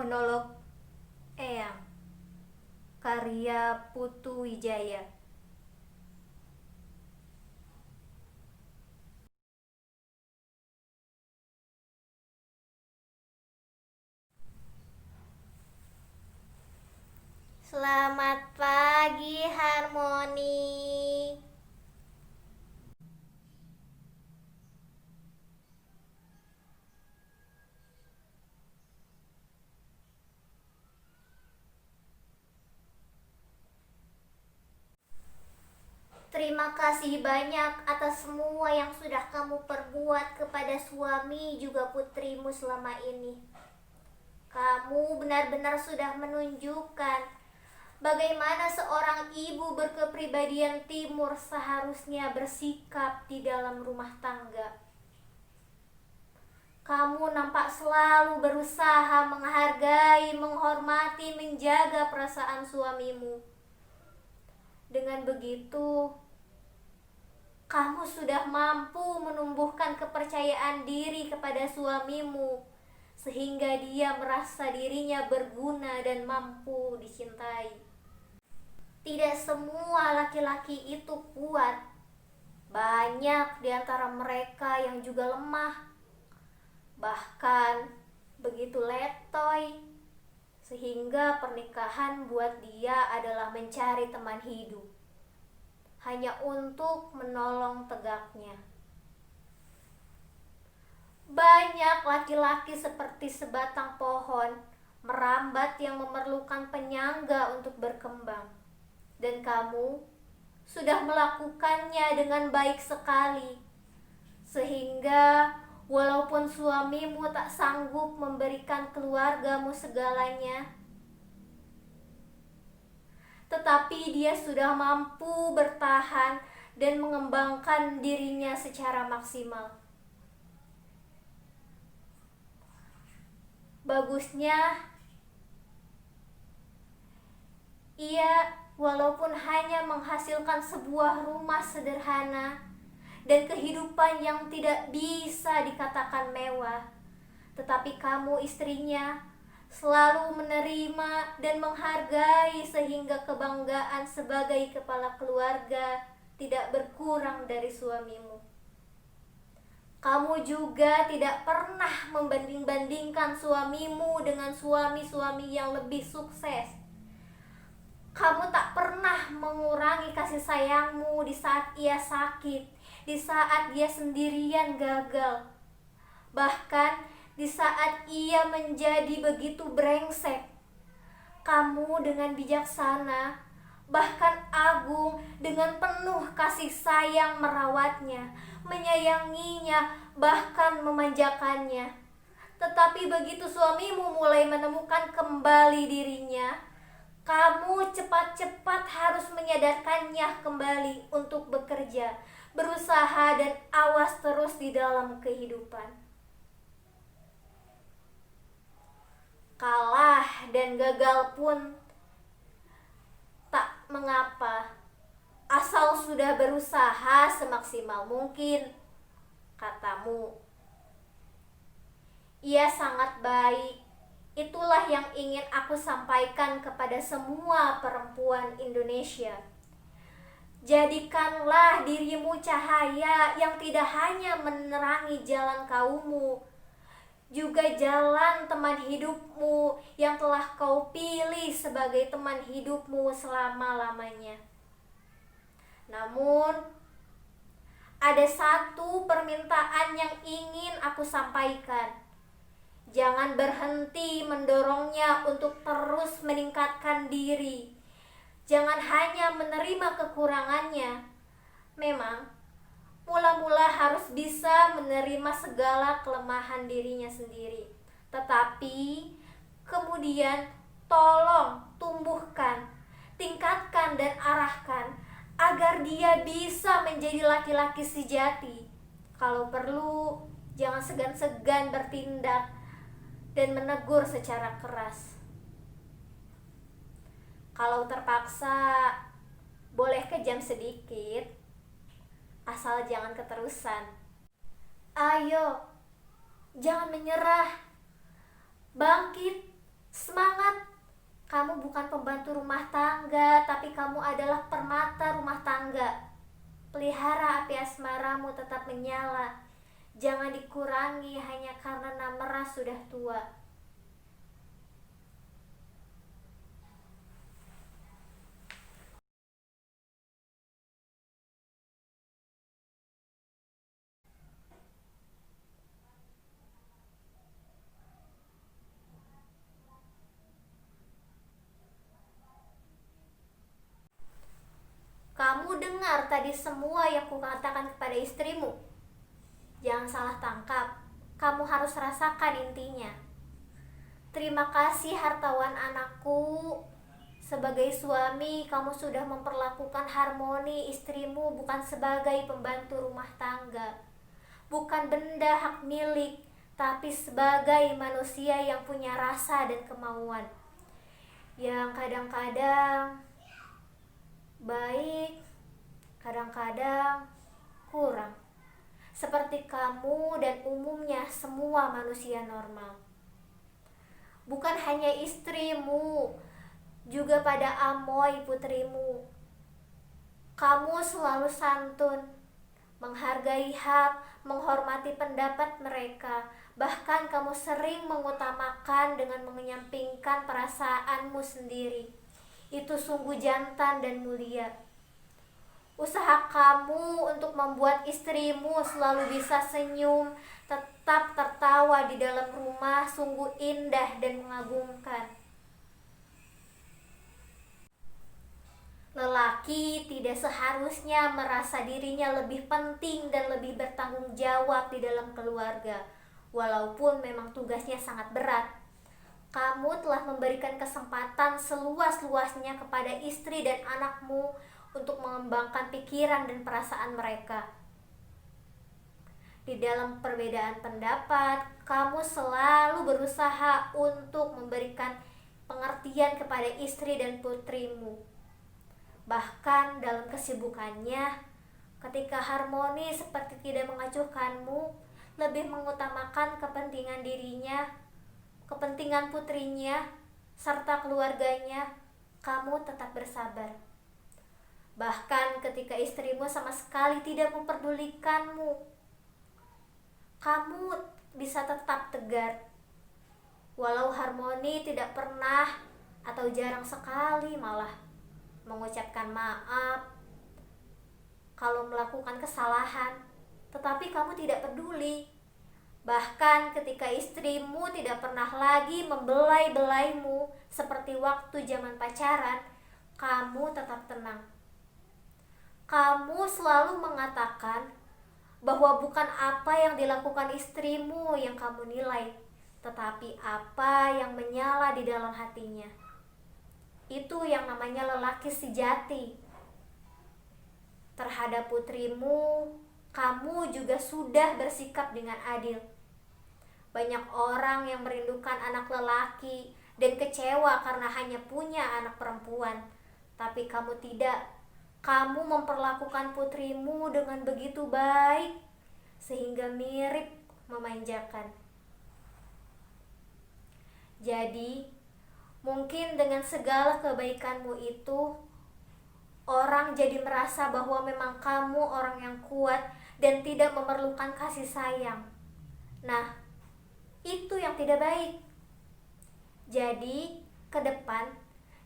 Monolog Eyang, karya Putu Wijaya. Selamat pagi, Harmoni. Terima kasih banyak atas semua yang sudah kamu perbuat kepada suami juga putrimu selama ini. Kamu benar-benar sudah menunjukkan bagaimana seorang ibu berkepribadian timur seharusnya bersikap di dalam rumah tangga. Kamu nampak selalu berusaha menghargai, menghormati, menjaga perasaan suamimu. Dengan begitu, kamu sudah mampu menumbuhkan kepercayaan diri kepada suamimu, sehingga dia merasa dirinya berguna dan mampu dicintai. Tidak semua laki-laki itu kuat. Banyak di antara mereka yang juga lemah, bahkan begitu letoy, sehingga pernikahan buat dia adalah mencari teman hidup, hanya untuk menolong tegaknya. Banyak laki-laki seperti sebatang pohon merambat yang memerlukan penyangga untuk berkembang, dan kamu sudah melakukannya dengan baik sekali, sehingga walaupun suamimu tak sanggup memberikan keluargamu segalanya, tetapi dia sudah mampu bertahan dan mengembangkan dirinya secara maksimal. Bagusnya, ia walaupun hanya menghasilkan sebuah rumah sederhana dan kehidupan yang tidak bisa dikatakan mewah, tetapi kamu istrinya selalu menerima dan menghargai sehingga kebanggaan sebagai kepala keluarga tidak berkurang dari suamimu. Kamu juga tidak pernah membanding-bandingkan suamimu dengan suami-suami yang lebih sukses. Kamu tak pernah mengurangi kasih sayangmu di saat ia sakit, di saat dia sendirian gagal. Bahkan di saat ia menjadi begitu brengsek, kamu dengan bijaksana, bahkan agung, dengan penuh kasih sayang merawatnya, menyayanginya, bahkan memanjakannya. Tetapi begitu suamimu mulai menemukan kembali dirinya, kamu cepat-cepat harus menyadarkannya kembali untuk bekerja, berusaha, dan awas terus di dalam kehidupan. Kalah dan gagal pun tak mengapa, asal sudah berusaha semaksimal mungkin, katamu. Ia sangat baik. Itulah yang ingin aku sampaikan kepada semua perempuan Indonesia. Jadikanlah dirimu cahaya yang tidak hanya menerangi jalan kaummu, juga jalan teman hidupmu yang telah kau pilih sebagai teman hidupmu selama-lamanya. Namun, ada satu permintaan yang ingin aku sampaikan. Jangan berhenti mendorongnya untuk terus meningkatkan diri. Jangan hanya menerima kekurangannya. Memang, mula-mula harus bisa menerima segala kelemahan dirinya sendiri. Tetapi, kemudian tolong tumbuhkan, tingkatkan dan arahkan agar dia bisa menjadi laki-laki sejati. Kalau perlu, jangan segan-segan bertindak dan menegur secara keras. Kalau terpaksa, boleh kejam sedikit, asal jangan keterusan. Ayo, jangan menyerah. Bangkit, Semangat! Kamu bukan pembantu rumah tangga, tapi kamu adalah permata rumah tangga. Pelihara api asmaramu tetap menyala. Jangan dikurangi hanya karena Namra sudah tua. Kamu dengar tadi semua yang kukatakan kepada istrimu? Jangan salah tangkap. Kamu harus rasakan intinya. Terima kasih hartawan anakku. Sebagai suami, kamu sudah memperlakukan harmoni istrimu bukan sebagai pembantu rumah tangga, bukan benda hak milik, tapi sebagai manusia yang punya rasa dan kemauan, yang kadang-kadang baik, kadang-kadang kurang, seperti kamu dan umumnya semua manusia normal. Bukan hanya istrimu, juga pada Amoy putrimu. Kamu selalu santun, menghargai hak, menghormati pendapat mereka. Bahkan kamu sering mengutamakan dengan menyampingkan perasaanmu sendiri. Itu sungguh jantan dan mulia. Usaha kamu untuk membuat istrimu selalu bisa senyum, tetap tertawa di dalam rumah sungguh indah dan mengagumkan. Lelaki tidak seharusnya merasa dirinya lebih penting dan lebih bertanggung jawab di dalam keluarga, walaupun memang tugasnya sangat berat. Kamu telah memberikan kesempatan seluas-luasnya kepada istri dan anakmu untuk mengembangkan pikiran dan perasaan mereka. Di dalam perbedaan pendapat, kamu selalu berusaha untuk memberikan pengertian kepada istri dan putrimu. Bahkan dalam kesibukannya, ketika harmoni seperti tidak mengacuhkanmu, lebih mengutamakan kepentingan dirinya, kepentingan putrinya, serta keluarganya, kamu tetap bersabar. Bahkan ketika istrimu sama sekali tidak memperdulikanmu, kamu bisa tetap tegar. Walau harmoni tidak pernah atau jarang sekali malah mengucapkan maaf kalau melakukan kesalahan, tetapi kamu tidak peduli. Bahkan ketika istrimu tidak pernah lagi membelai-belaimu seperti waktu zaman pacaran, kamu tetap tenang. Kamu selalu mengatakan bahwa bukan apa yang dilakukan istrimu yang kamu nilai, tetapi apa yang menyala di dalam hatinya. Itu yang namanya lelaki sejati. Terhadap putrimu, kamu juga sudah bersikap dengan adil. Banyak orang yang merindukan anak lelaki dan kecewa karena hanya punya anak perempuan, tapi kamu tidak. Kamu memperlakukan putrimu dengan begitu baik, sehingga mirip memanjakan. Jadi, mungkin dengan segala kebaikanmu itu, orang jadi merasa bahwa memang kamu orang yang kuat dan tidak memerlukan kasih sayang. Nah, itu yang tidak baik. Jadi, ke depan,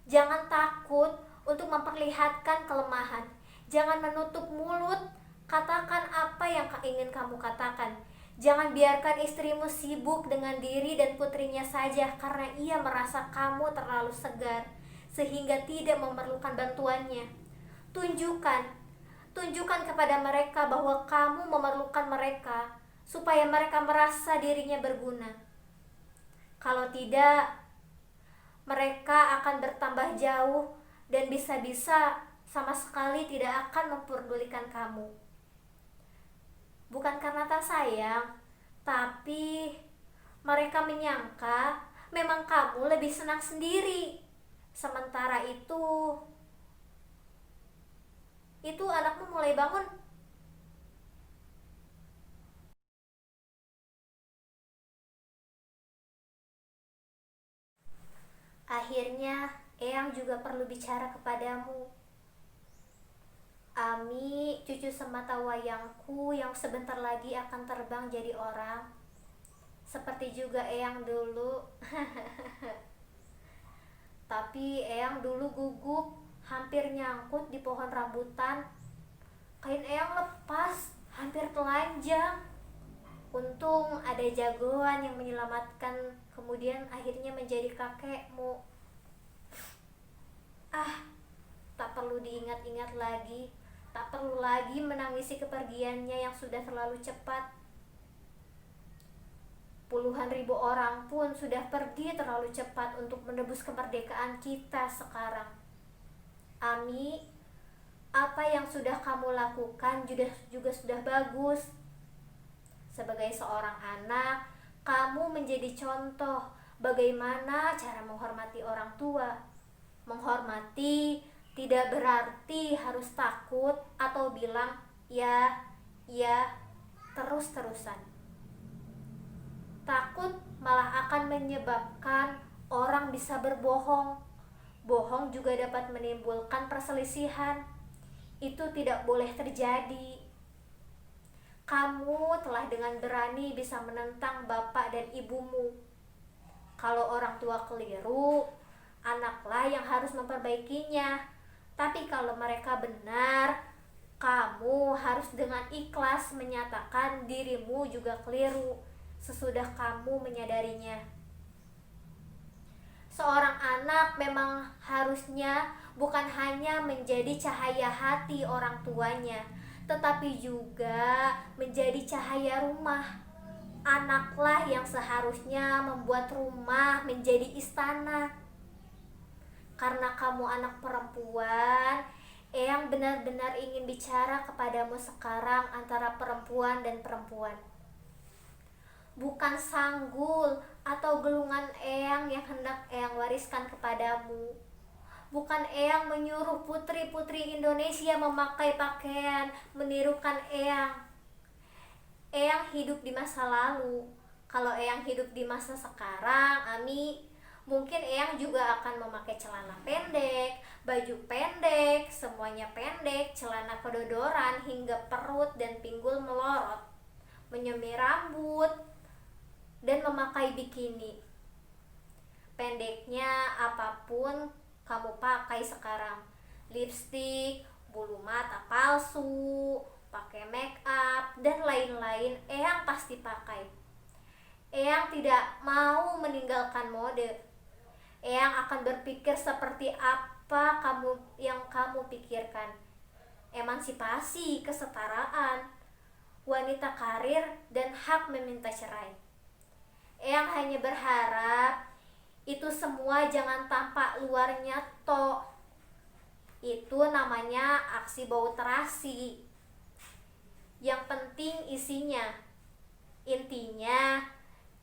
jangan takut untuk memperlihatkan kelemahan. Jangan menutup mulut, katakan apa yang ingin kamu katakan. Jangan biarkan istrimu sibuk dengan diri dan putrinya saja karena ia merasa kamu terlalu segar sehingga tidak memerlukan bantuannya. Tunjukkan kepada mereka bahwa kamu memerlukan mereka supaya mereka merasa dirinya berguna. Kalau tidak, mereka akan bertambah jauh dan bisa-bisa sama sekali tidak akan memperdulikan kamu. Bukan karena tak sayang, tapi mereka menyangka memang kamu lebih senang sendiri. Sementara itu anakmu mulai bangun. akhirnya Eyang juga perlu bicara kepadamu. Ami, cucu semata wayangku yang sebentar lagi akan terbang jadi orang. Seperti juga Eyang dulu. Tapi Eyang dulu gugup, hampir nyangkut di pohon rambutan. Kain Eyang lepas, hampir telanjang. Untung ada jagoan yang menyelamatkan, kemudian akhirnya menjadi kakekmu. Tak perlu diingat-ingat lagi. Tak perlu lagi menangisi kepergiannya yang sudah terlalu cepat. Puluhan ribu orang pun sudah pergi terlalu cepat untuk menebus kemerdekaan kita sekarang. Ami, apa yang sudah kamu lakukan juga sudah bagus. Sebagai seorang anak, kamu menjadi contoh bagaimana cara menghormati orang tua. Menghormati tidak berarti harus takut atau bilang ya terus-terusan. Takut malah akan menyebabkan orang bisa berbohong. Bohong juga dapat menimbulkan perselisihan. Itu tidak boleh terjadi. Kamu telah dengan berani bisa menentang bapak dan ibumu. Kalau orang tua keliru, anaklah yang harus memperbaikinya. Tapi kalau mereka benar, kamu harus dengan ikhlas menyatakan dirimu juga keliru sesudah kamu menyadarinya. Seorang anak memang harusnya bukan hanya menjadi cahaya hati orang tuanya, tetapi juga menjadi cahaya rumah. Anaklah yang seharusnya membuat rumah menjadi istana. Karena kamu anak perempuan, Eyang benar-benar ingin bicara kepadamu sekarang antara perempuan dan perempuan. Bukan sanggul atau gelungan Eyang yang hendak Eyang wariskan kepadamu. Bukan Eyang menyuruh putri-putri Indonesia memakai pakaian menirukan Eyang. Eyang hidup di masa lalu. Kalau Eyang hidup di masa sekarang, Ami, mungkin Eyang juga akan memakai celana pendek, baju pendek, semuanya pendek, celana kedodoran hingga perut dan pinggul melorot, menyemir rambut, dan memakai bikini. Pendeknya apapun kamu pakai sekarang, lipstik, bulu mata palsu, pakai make up, dan lain-lain, Eyang pasti pakai. Eyang tidak mau meninggalkan mode. Eyang akan berpikir seperti apa yang kamu pikirkan. Emansipasi, kesetaraan, wanita karir, dan hak meminta cerai. Eyang hanya berharap itu semua jangan tampak luarnya tok. Itu namanya aksi bau terasi. Yang penting isinya. Intinya,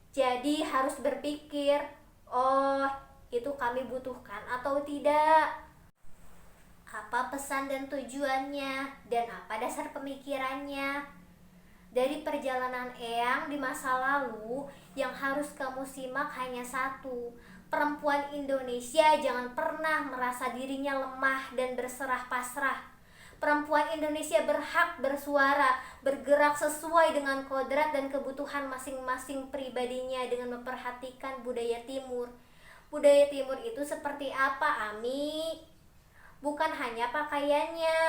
jadi harus berpikir, oh, itu kami butuhkan atau tidak. Apa pesan dan tujuannya, dan apa dasar pemikirannya. Dari perjalanan Eyang di masa lalu, yang harus kamu simak hanya satu. Perempuan Indonesia jangan pernah merasa dirinya lemah dan berserah pasrah. Perempuan Indonesia berhak bersuara, bergerak sesuai dengan kodrat dan kebutuhan masing-masing pribadinya dengan memperhatikan budaya Timur. Budaya Timur itu seperti apa, Ami? Bukan hanya pakaiannya,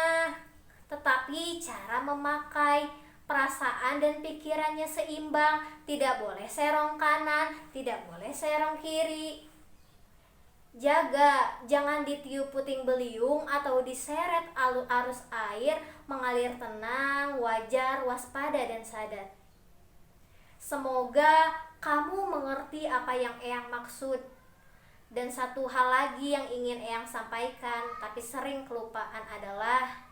tetapi cara memakai. Perasaan dan pikirannya seimbang, tidak boleh serong kanan, tidak boleh serong kiri. Jaga, jangan ditiup puting beliung atau diseret arus air, mengalir tenang, wajar, waspada, dan sadar. Semoga kamu mengerti apa yang Eyang maksud. Dan satu hal lagi yang ingin Eyang sampaikan, tapi sering kelupaan adalah,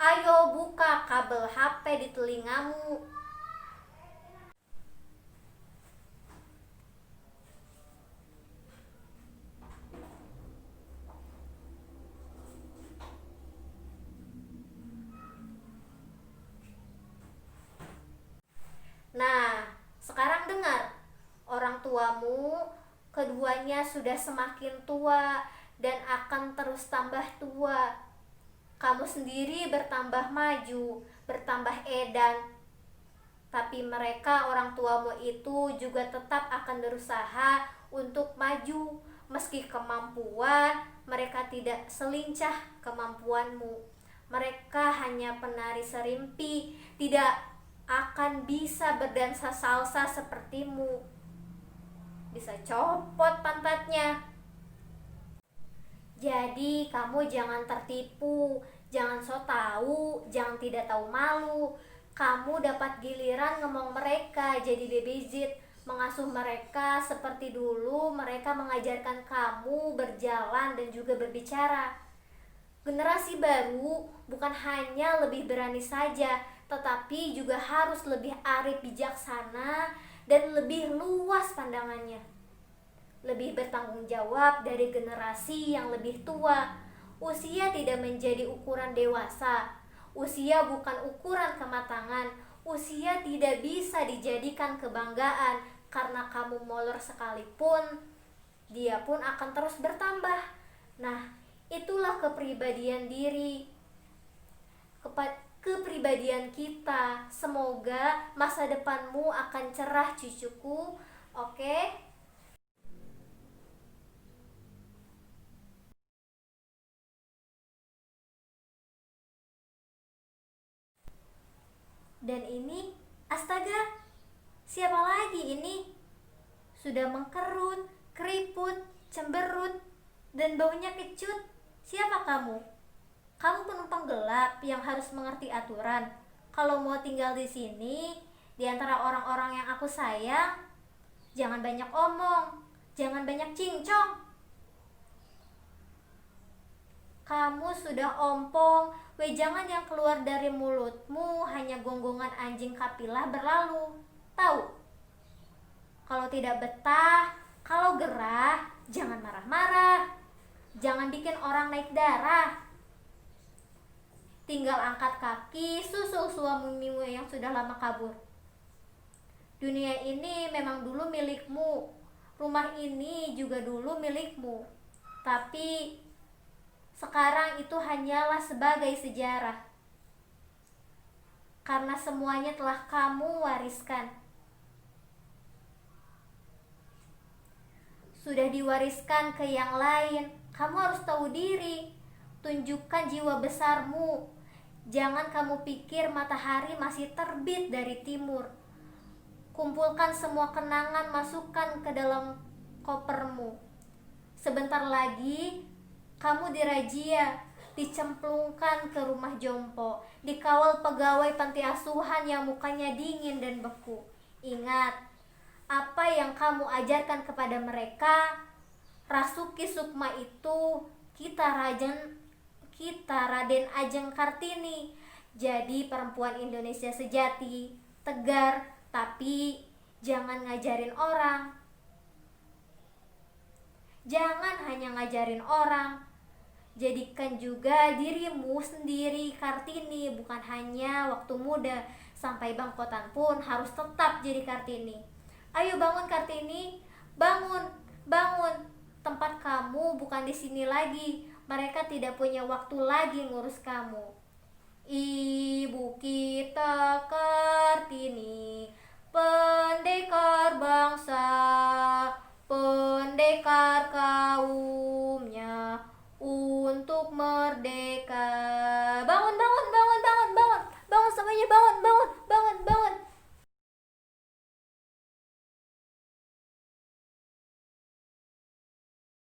ayo buka kabel HP di telingamu. Nah, sekarang dengar. Orang tuamu Keduanya sudah semakin tua dan akan terus tambah tua. Kamu sendiri bertambah maju, bertambah edan. Tapi mereka, orang tuamu itu, juga tetap akan berusaha untuk maju. Meski kemampuan mereka tidak selincah kemampuanmu. Mereka hanya penari serimpi, tidak akan bisa berdansa salsa sepertimu. Bisa copot pantatnya. Jadi kamu jangan tertipu, jangan so tahu, jangan tidak tahu malu. Kamu dapat giliran ngomong mereka jadi bebizit, mengasuh mereka seperti dulu mereka mengajarkan kamu berjalan dan juga berbicara. Generasi baru bukan hanya lebih berani saja, tetapi juga harus lebih arif bijaksana dan lebih luas pandangannya, lebih bertanggung jawab dari generasi yang lebih tua. Usia tidak menjadi ukuran dewasa. Usia bukan ukuran kematangan. Usia tidak bisa dijadikan kebanggaan, karena kamu molor sekalipun, dia pun akan terus bertambah. Nah, itulah kepribadian diri, kepribadian kita. Semoga masa depanmu akan cerah, cucuku. Oke? Dan ini, astaga, siapa lagi ini? Sudah mengkerut, keriput, cemberut, dan baunya kecut. Siapa kamu? Kamu penumpang gelap yang harus mengerti aturan. Kalau mau tinggal di sini, di antara orang-orang yang aku sayang, jangan banyak omong, jangan banyak cincong. Kamu sudah ompong, wejangan yang keluar dari mulutmu hanya gonggongan anjing kapilah berlalu. Tahu? Kalau tidak betah, kalau gerah, jangan marah-marah. Jangan bikin orang naik darah. Tinggal angkat kaki, susul suamimu yang sudah lama kabur. Dunia ini memang dulu milikmu. Rumah ini juga dulu milikmu. Tapi sekarang itu hanyalah sebagai sejarah, karena semuanya telah kamu wariskan. Sudah diwariskan ke yang lain. Kamu harus tahu diri, tunjukkan jiwa besarmu. Jangan kamu pikir matahari masih terbit dari timur. Kumpulkan semua kenangan, masukkan ke dalam kopermu. Sebentar lagi kamu dirazia, dicemplungkan ke rumah jompo, dikawal pegawai panti asuhan yang mukanya dingin dan beku. Ingat, apa yang kamu ajarkan kepada mereka. Rasuki Sukma itu kita Raden Ajeng Kartini. Jadi perempuan Indonesia sejati, tegar, tapi jangan ngajarin orang. Jangan hanya ngajarin orang, jadikan juga dirimu sendiri Kartini. Bukan hanya waktu muda, sampai bangkotan pun harus tetap jadi Kartini. Ayo bangun Kartini, bangun, bangun. Tempat kamu bukan di sini lagi. Mereka tidak punya waktu lagi ngurus kamu. Ibu kita Kartini, pendekar bangsa, pendekar kaumnya untuk merdeka.